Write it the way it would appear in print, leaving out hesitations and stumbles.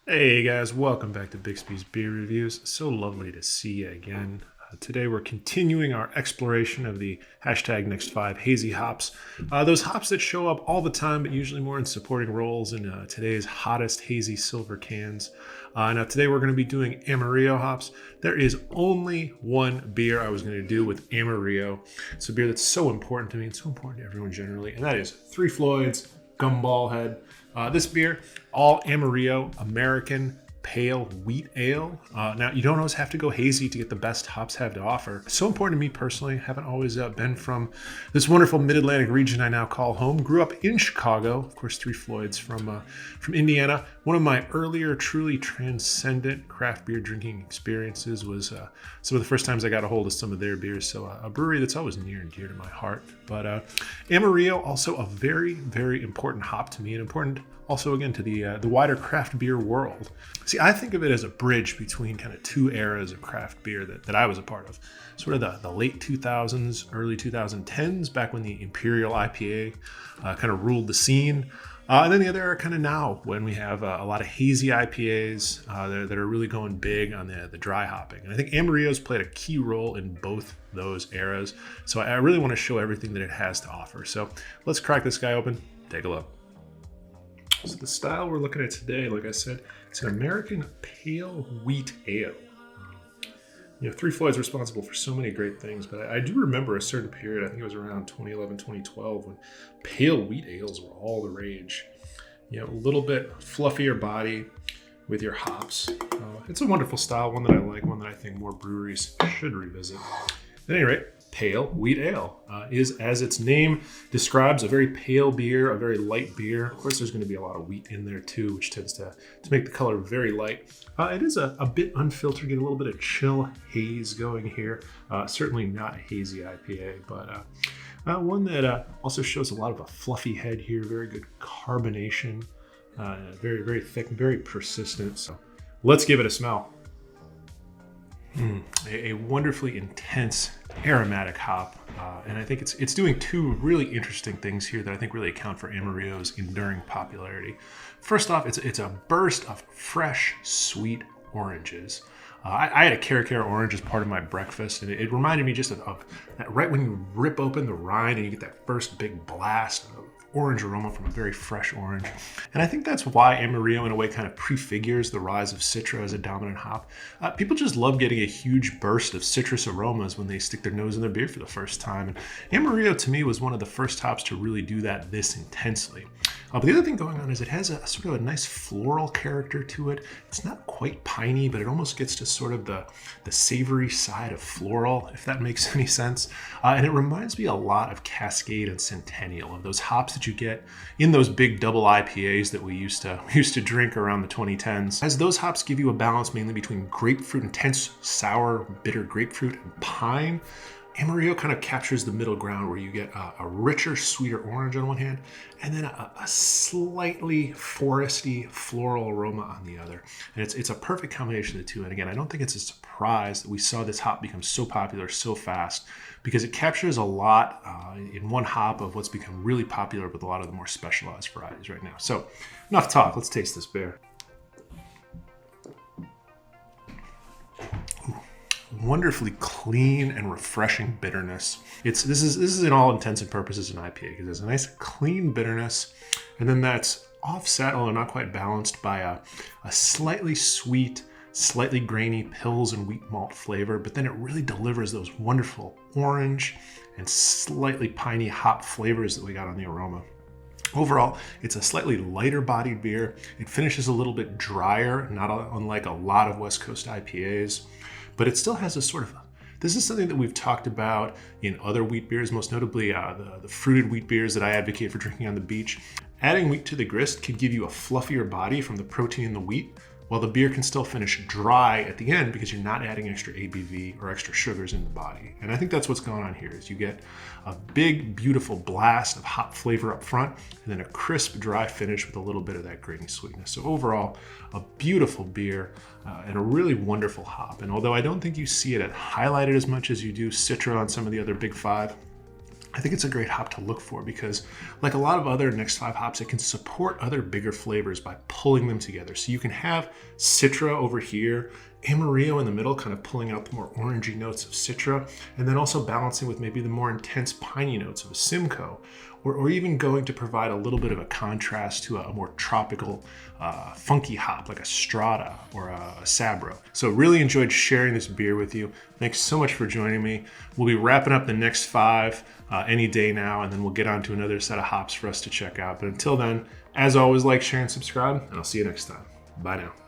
Hey guys, welcome back to Bixby's Beer Reviews. So lovely to see you again. Today we're continuing our exploration of the hashtag next five hazy hops. Those hops that show up all the time, but usually more in supporting roles in today's hottest hazy silver cans. Now today we're going to be doing Amarillo hops. There is only one beer I was going to do with Amarillo. It's a beer that's so important to me and so important to everyone generally, and that is Three Floyds Gumballhead. This beer, all Amarillo American Pale Wheat Ale. Now, you don't always have to go hazy to get the best hops have to offer. So important to me personally. Haven't always been from this wonderful mid-Atlantic region I now call home. Grew up in Chicago. Of course, Three Floyds from Indiana. One of my earlier truly transcendent craft beer drinking experiences was some of the first times I got a hold of some of their beers. So a brewery that's always near and dear to my heart. But Amarillo, also a very, very important hop to me, and important also again to the wider craft beer world. See, I think of it as a bridge between kind of two eras of craft beer that I was a part of. Sort of the late 2000s, early 2010s, back when the Imperial IPA kind of ruled the scene. And then the other era kind of now, when we have a lot of hazy IPAs that are really going big on the dry hopping. And I think Amarillo's played a key role in both those eras. So I really want to show everything that it has to offer. So let's crack this guy open, take a look. So the style we're looking at today, like I said, it's an American Pale Wheat Ale. Three Floyd's responsible for so many great things, but I do remember a certain period, I think it was around 2011, 2012, when pale wheat ales were all the rage. A little bit fluffier body with your hops. It's a wonderful style, one that I like, one that I think more breweries should revisit. At any rate, Pale Wheat Ale is, as its name describes, a very pale beer, a very light beer. Of course, there's going to be a lot of wheat in there too, which tends to make the color very light. It is a bit unfiltered, get a little bit of chill haze going here. Certainly not a hazy IPA, but one that also shows a lot of a fluffy head here, very good carbonation, very, very thick, very persistent. So let's give it a smell. A wonderfully intense aromatic hop, and I think it's doing two really interesting things here that I think really account for Amarillo's enduring popularity. First off, it's a burst of fresh, sweet oranges. I had a Cara orange as part of my breakfast, and it reminded me just of that right when you rip open the rind and you get that first big blast of orange aroma from a very fresh orange. And I think that's why Amarillo in a way kind of prefigures the rise of Citra as a dominant hop. People just love getting a huge burst of citrus aromas when they stick their nose in their beer for the first time. And Amarillo to me was one of the first hops to really do that this intensely. But the other thing going on is it has a sort of a nice floral character to it. It's not quite piney, but it almost gets to sort of the savory side of floral, if that makes any sense. And it reminds me a lot of Cascade and Centennial, of those hops that you get in those big double IPAs that we used to drink around the 2010s. As those hops give you a balance mainly between grapefruit, intense, sour, bitter grapefruit, and pine, Amarillo kind of captures the middle ground where you get a richer, sweeter orange on one hand, and then a slightly foresty, floral aroma on the other. And it's a perfect combination of the two. And again, I don't think it's a surprise that we saw this hop become so popular so fast, because it captures a lot in one hop of what's become really popular with a lot of the more specialized varieties right now. So enough talk, let's taste this beer. Wonderfully clean and refreshing bitterness. This is in all intents and purposes an IPA because there's a nice clean bitterness, and then that's offset, although not quite balanced, by a slightly sweet, slightly grainy pills and wheat malt flavor, but then it really delivers those wonderful orange and slightly piney hop flavors that we got on the aroma. Overall, it's a slightly lighter bodied beer. It finishes a little bit drier, not unlike a lot of West Coast IPAs. But it still has a sort of, this is something that we've talked about in other wheat beers, most notably the fruited wheat beers that I advocate for drinking on the beach. Adding wheat to the grist can give you a fluffier body from the protein in the wheat, while the beer can still finish dry at the end because you're not adding extra ABV or extra sugars in the body. And I think that's what's going on here, is you get a big, beautiful blast of hop flavor up front, and then a crisp, dry finish with a little bit of that grainy sweetness. So overall, a beautiful beer and a really wonderful hop. And although I don't think you see it highlighted as much as you do Citra on some of the other big five, I think it's a great hop to look for because, like a lot of other Next 5 hops, it can support other bigger flavors by pulling them together. So you can have Citra over here, Amarillo in the middle, kind of pulling out the more orangey notes of Citra, and then also balancing with maybe the more intense piney notes of a Simcoe, or even going to provide a little bit of a contrast to a more tropical, funky hop like a Strata or a Sabro. So really enjoyed sharing this beer with you. Thanks so much for joining me. We'll be wrapping up the Next 5 any day now, and then we'll get on to another set of hops for us to check out. But until then, as always, like, share, and subscribe, and I'll see you next time. Bye now.